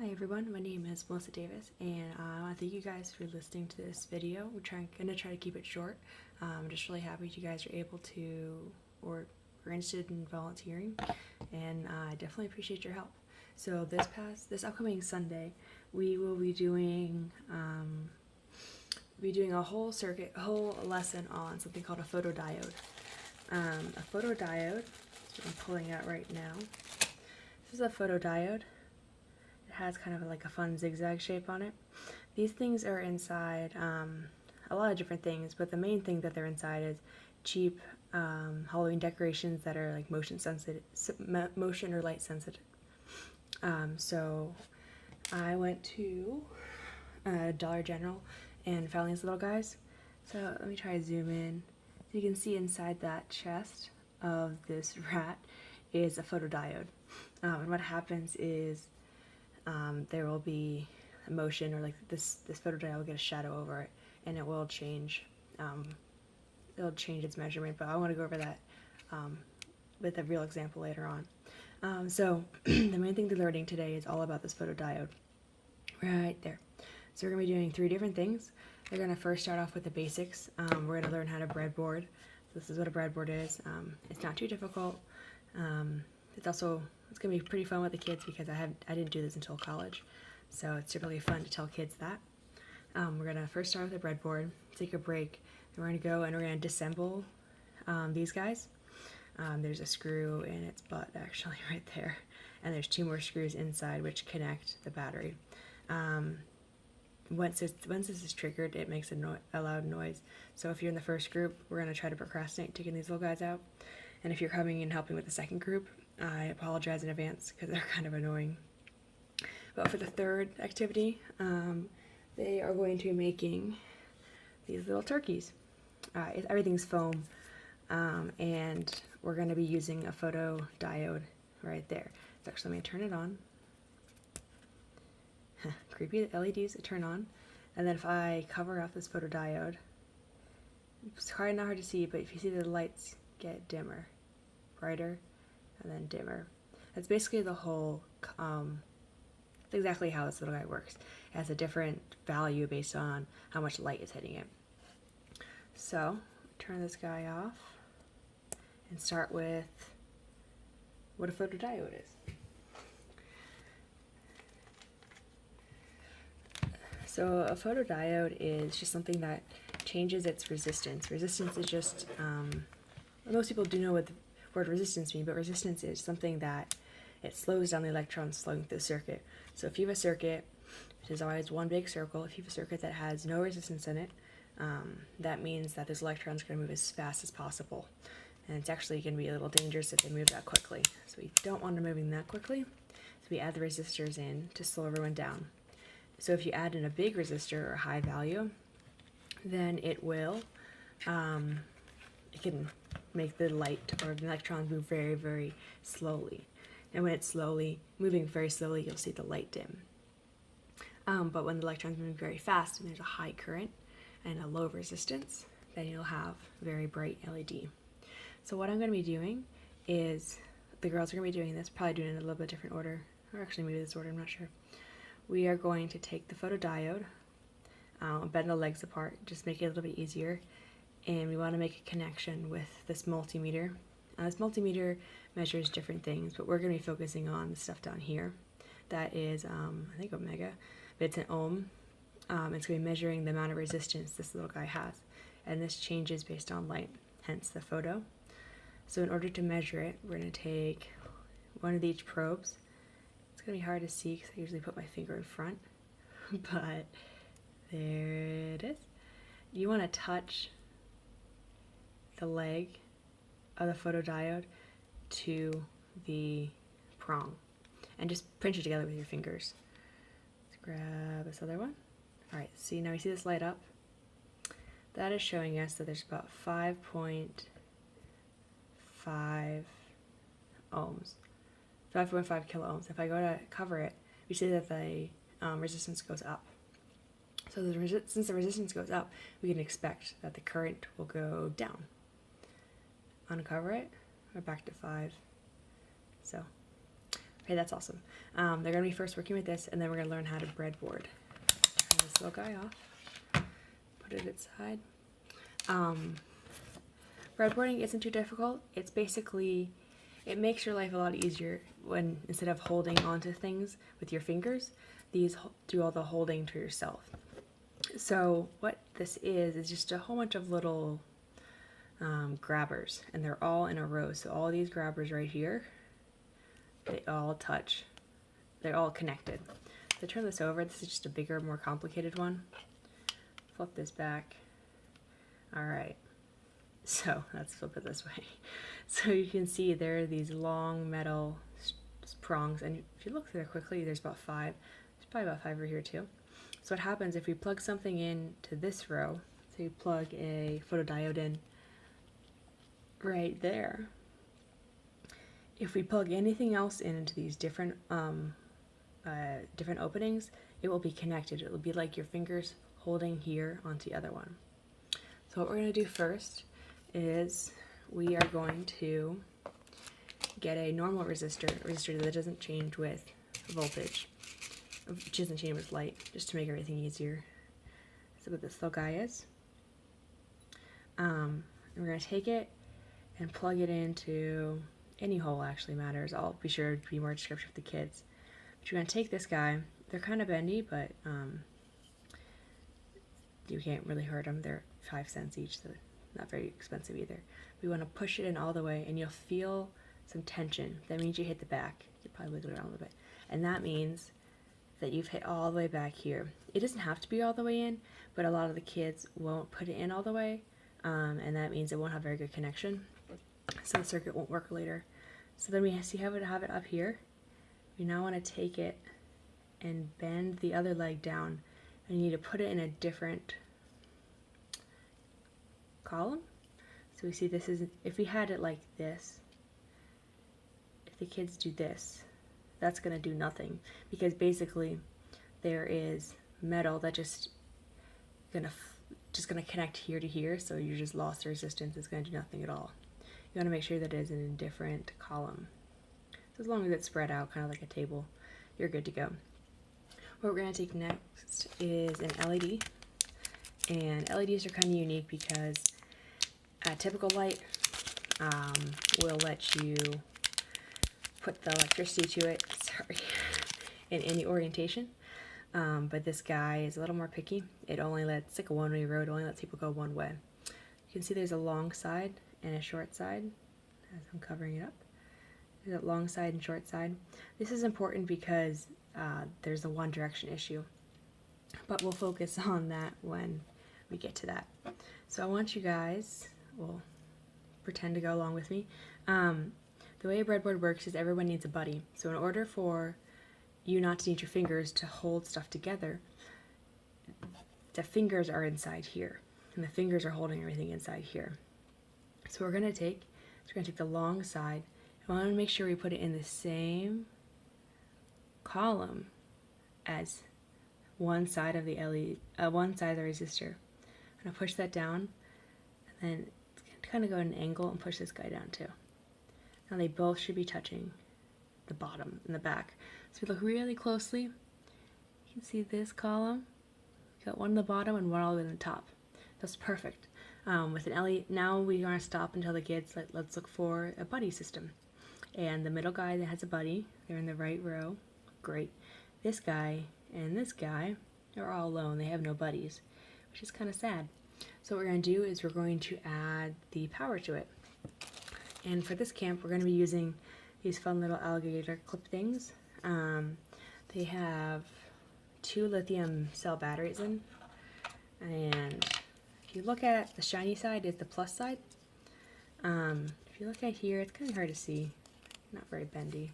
Hi everyone, my name is Melissa Davis, and I want to thank you guys for listening to this video. Going to try to keep it short. I'm just really happy you guys are able to, or are interested in volunteering, and I definitely appreciate your help. So this upcoming Sunday, we will be doing a whole lesson on something called a photodiode. A photodiode, which I'm pulling out right now. This is a photodiode. It has kind of like a fun zigzag shape on it. These things are inside a lot of different things, but the main thing that they're inside is cheap Halloween decorations that are like motion or light sensitive. So I went to Dollar General and found these little guys. So let me try to zoom in. So you can see inside that chest of this rat is a photodiode. And what happens is there will be a motion, or like this photodiode will get a shadow over it, and it will change. It'll change its measurement, but I want to go over that with a real example later on. So the main thing they're learning today is all about this photodiode right there. So we're going to be doing 3 different things. We're going to first start off with the basics. We're going to learn how to breadboard. So this is what a breadboard is. It's not too difficult. It's going to be pretty fun with the kids because I didn't do this until college, so it's really fun to tell kids that. We're going to first start with a breadboard, take a break, and we're going to go and we're going to disassemble these guys. There's a screw in its butt actually right there, and there's 2 more screws inside which connect the battery. Once this is triggered, it makes a loud noise. So if you're in the first group, we're going to try to procrastinate taking these little guys out. And if you're coming and helping with the second group, I apologize in advance because they're kind of annoying. But for the third activity, they are going to be making these little turkeys. Everything's foam, and we're going to be using a photodiode right there. So actually, let me turn it on. Creepy LEDs that turn on. And then if I cover up this photodiode, it's not hard to see, but if you see the lights get dimmer, brighter, and then dimmer. That's basically the whole, exactly how this little guy works. It has a different value based on how much light is hitting it. So, turn this guy off and start with what a photodiode is. So a photodiode is just something that changes its resistance. Resistance is just, most people do know what the word resistance means, but resistance is something that it slows down the electrons flowing through the circuit. So if you have a circuit, which is always one big circle, if you have a circuit that has no resistance in it, that means that those electrons are going to move as fast as possible. And it's actually going to be a little dangerous if they move that quickly. So we don't want them moving that quickly, so we add the resistors in to slow everyone down. So if you add in a big resistor or a high value, then it will, it can make the light or the electrons move very, very slowly. And when it's moving very slowly, you'll see the light dim. But when the electrons move very fast and there's a high current and a low resistance, then you'll have very bright LED. So what I'm going to be doing is, the girls are going to be doing this, probably doing it in a little bit different order, or actually maybe this order, I'm not sure. We are going to take the photodiode, bend the legs apart, just make it a little bit easier, and we want to make a connection with this multimeter. This multimeter measures different things, but we're going to be focusing on the stuff down here. That is, I think omega, but it's an ohm. It's going to be measuring the amount of resistance this little guy has, and this changes based on light, hence the photo. So in order to measure it, we're going to take one of each probes. It's going to be hard to see because I usually put my finger in front, but there it is. You want to touch the leg of the photodiode to the prong and just pinch it together with your fingers. Let's grab this other one. Alright, see, now you see this light up? That is showing us that there's about 5.5 ohms. 5.5 kilo ohms. If I go to cover it, we see that the resistance goes up. So since the resistance goes up, we can expect that the current will go down. Uncover it, we're back to 5. So Okay, that's awesome. They're going to be first working with this, and then we're going to learn how to breadboard. Turn this little guy off. Put it aside. Breadboarding isn't too difficult. It's basically, it makes your life a lot easier when instead of holding onto things with your fingers, these do all the holding to yourself. So what this is just a whole bunch of little grabbers, and they're all in a row. So all these grabbers right here, they all touch. They're all connected. So turn this over. This is just a bigger, more complicated one. Flip this back. All right. So let's flip it this way. So you can see there are these long metal prongs, and if you look there quickly, there's about 5. There's probably about 5 over here too. So what happens if we plug something in to this row, so you plug a photodiode in right there. If we plug anything else into these different different openings, it will be connected. It will be like your fingers holding here onto the other one. So what we're going to do first is we are going to get a normal resistor, a resistor that doesn't change with voltage, which doesn't change with light, just to make everything easier. So what this little guy is. And we're going to take it and plug it into any hole, actually matters. I'll be sure to be more descriptive for the kids. But you're going to take this guy. They're kind of bendy, but you can't really hurt them. They're 5 cents each, so not very expensive either. We want to push it in all the way, and you'll feel some tension. That means you hit the back. You probably wiggle it around a little bit. And that means that you've hit all the way back here. It doesn't have to be all the way in, but a lot of the kids won't put it in all the way, and that means it won't have very good connection. So the circuit won't work later. So then we see how to have it up here. We now want to take it and bend the other leg down, and you need to put it in a different column. So we see this is, if we had it like this, if the kids do this, that's going to do nothing, because basically there is metal that just gonna connect here to here, so you just lost the resistance. It's going to do nothing at all. You want to make sure that it is in a different column. So as long as it's spread out, kind of like a table, you're good to go. What we're going to take next is an LED, and LEDs are kind of unique because a typical light will let you put the electricity to it, in any orientation, but this guy is a little more picky. It's like a one-way road, it only lets people go one way. You can see there's a long side and a short side as I'm covering it up. There's a long side and short side. This is important because there's a one direction issue, but we'll focus on that when we get to that. So I want you guys, well, pretend to go along with me. The way a breadboard works is everyone needs a buddy. So in order for you not to need your fingers to hold stuff together, the fingers are inside here, and the fingers are holding everything inside here. So we're going to take the long side, and we want to make sure we put it in the same column as one side of the one side of the resistor. I'm going to push that down, and then kind of go at an angle and push this guy down too. Now they both should be touching the bottom and the back. So if you look really closely, you can see this column. You got one on the bottom and one all the way to the top. That's perfect. With an LED, now we're going to stop and tell the kids, let's look for a buddy system. And the middle guy that has a buddy, they're in the right row. Great. This guy and this guy are all alone. They have no buddies, which is kind of sad. So what we're going to do is we're going to add the power to it. And for this camp, we're going to be using these fun little alligator clip things. They have 2 lithium cell batteries in, and if you look at the shiny side is the plus side. If you look at here, it's kind of hard to see, not very bendy.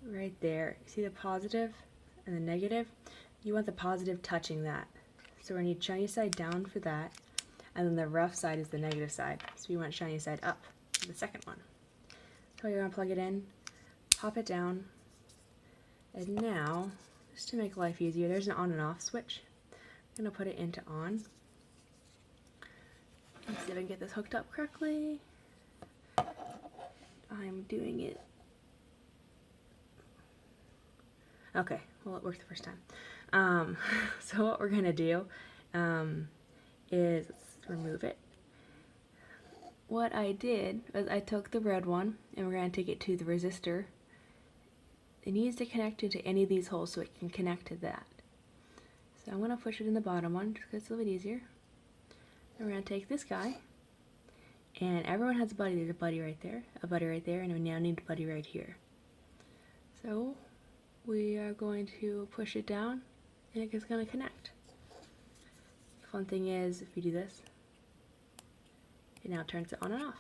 Right there, see the positive and the negative? You want the positive touching that. So we're going to need shiny side down for that, and then the rough side is the negative side. So we want shiny side up for the second one. So you're going to plug it in, pop it down, and now, just to make life easier, there's an on and off switch. I'm going to put it into on. Let's see if I can get this hooked up correctly. I'm doing it Okay, well, it worked the first time. So what we're going to do is, let's remove it. What I did was I took the red one, and we're going to take it to the resistor. It needs to connect into any of these holes so it can connect to that. So I'm going to push it in the bottom one, just because it's a little bit easier. Then we're going to take this guy, and everyone has a buddy. There's a buddy right there, and we now need a buddy right here. So we are going to push it down, and it's going to connect. Fun thing is, if you do this, it now turns it on and off.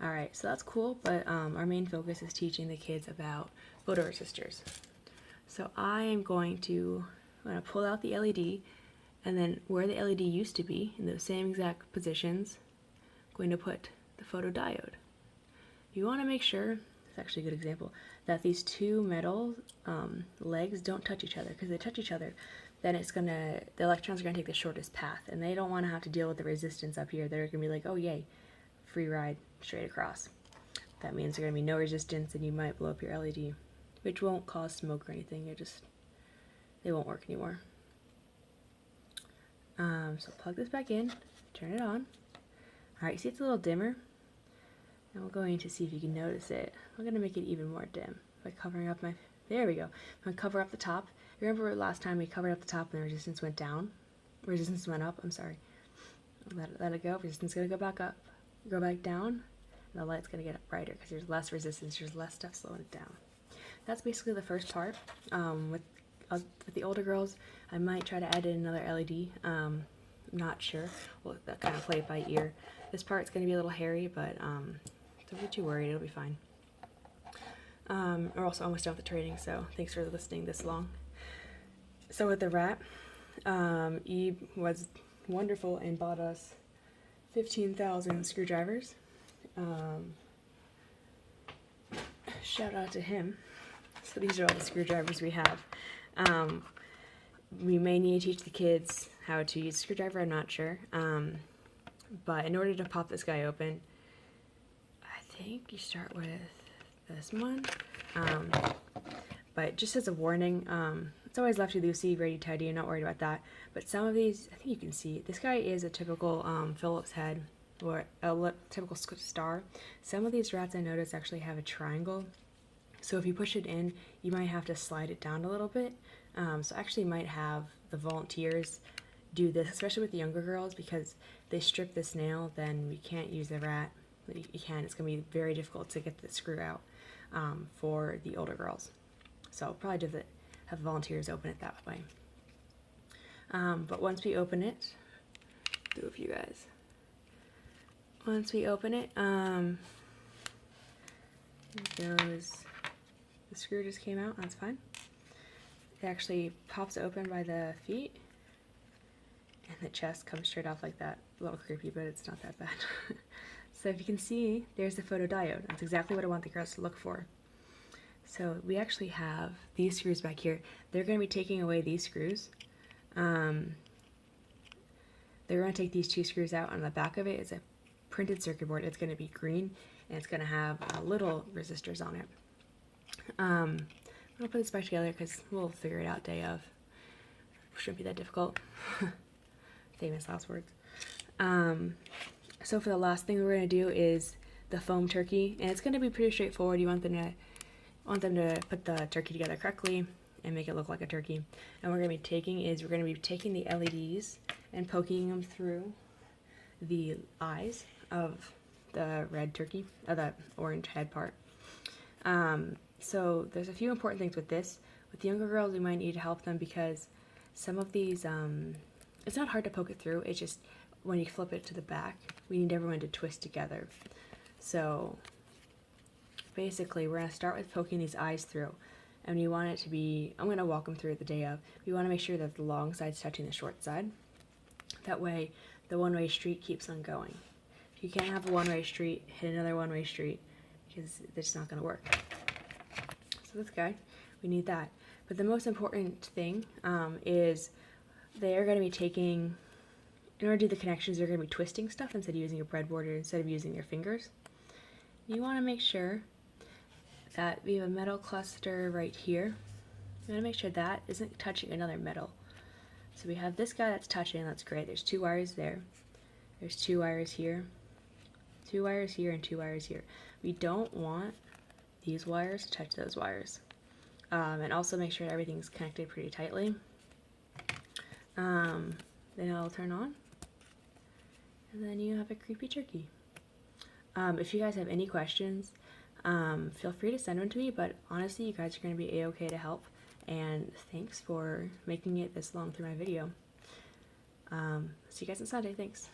Alright, so that's cool, but our main focus is teaching the kids about photoresistors. So I'm going to pull out the LED, and then where the LED used to be, in those same exact positions, I'm going to put the photodiode. You want to make sure, it's actually a good example, that these two metal legs don't touch each other, because if they touch each other, then the electrons are going to take the shortest path, and they don't want to have to deal with the resistance up here. They're going to be like, oh yay, free ride straight across. That means there's going to be no resistance, and you might blow up your LED, which won't cause smoke or anything. They won't work anymore. So plug this back in, turn it on. Alright, you see it's a little dimmer? Now we're going to see if you can notice it. I'm going to make it even more dim by covering up there we go. I'm going to cover up the top. Remember last time we covered up the top and the resistance went down? Resistance went up, I'm sorry. Let it go. Resistance is going to go back up. Go back down. And the light's going to get brighter because there's less resistance. There's less stuff slowing it down. That's basically the first part. With the older girls, I might try to add in another LED. I'm not sure. We'll kind of play it by ear. This part's going to be a little hairy, but don't be too worried. It'll be fine. We're also almost done with the training, so thanks for listening this long. So with the rat, Eve was wonderful and bought us 15,000 screwdrivers. Shout out to him. So these are all the screwdrivers we have. We may need to teach the kids how to use a screwdriver, I'm not sure. But in order to pop this guy open, I think you start with this one. But just as a warning, it's always lefty-loosey, righty-tighty, I'm not worried about that. But some of these, I think you can see, this guy is a typical Phillips head, or a typical star. Some of these rats I noticed actually have a triangle. So if you push it in, you might have to slide it down a little bit. So actually might have the volunteers do this, especially with the younger girls, because they strip this nail, then we can't use the rat. You can, it's going to be very difficult to get the screw out for the older girls. So probably have volunteers open it that way. But once we open it, do it for you guys. Once we open it, the screw just came out, that's fine. It actually pops open by the feet, and the chest comes straight off like that. A little creepy, but it's not that bad. So if you can see, there's the photodiode. That's exactly what I want the girls to look for. So we actually have these screws back here. They're going to be taking away these screws. They're going to take these two screws out. On the back of it is a printed circuit board. It's going to be green, and it's going to have little resistors on it. I'm going to put this back together because we'll figure it out day of. Shouldn't be that difficult. Famous last words. So for the last thing we're going to do is the foam turkey, and it's going to be pretty straightforward. You want them to put the turkey together correctly and make it look like a turkey. And what we're going to be taking the LEDs and poking them through the eyes of the red turkey, or the orange head part. So there's a few important things with this. With the younger girls, we might need to help them because some of these, it's not hard to poke it through. It's just when you flip it to the back, we need everyone to twist together. So basically, we're going to start with poking these eyes through. And you want it to be, I'm going to walk them through it the day of. We want to make sure that the long side's touching the short side. That way, the one-way street keeps on going. If you can't have a one-way street, hit another one-way street, because it's not going to work. So this guy, we need that. But the most important thing is they're going to be taking, in order to do the connections, they're going to be twisting stuff instead of using your breadboard or instead of using your fingers. You want to make sure that we have a metal cluster right here. We want to make sure that isn't touching another metal. So we have this guy that's touching, that's great. There's 2 wires there. There's 2 wires here. 2 wires here and 2 wires here. We don't want these wires to touch those wires. And also make sure everything's connected pretty tightly. Then it'll turn on. And then you have a creepy turkey. If you guys have any questions, feel free to send them to me, but honestly, you guys are going to be a-okay to help. And thanks for making it this long through my video. See you guys on Sunday. Thanks.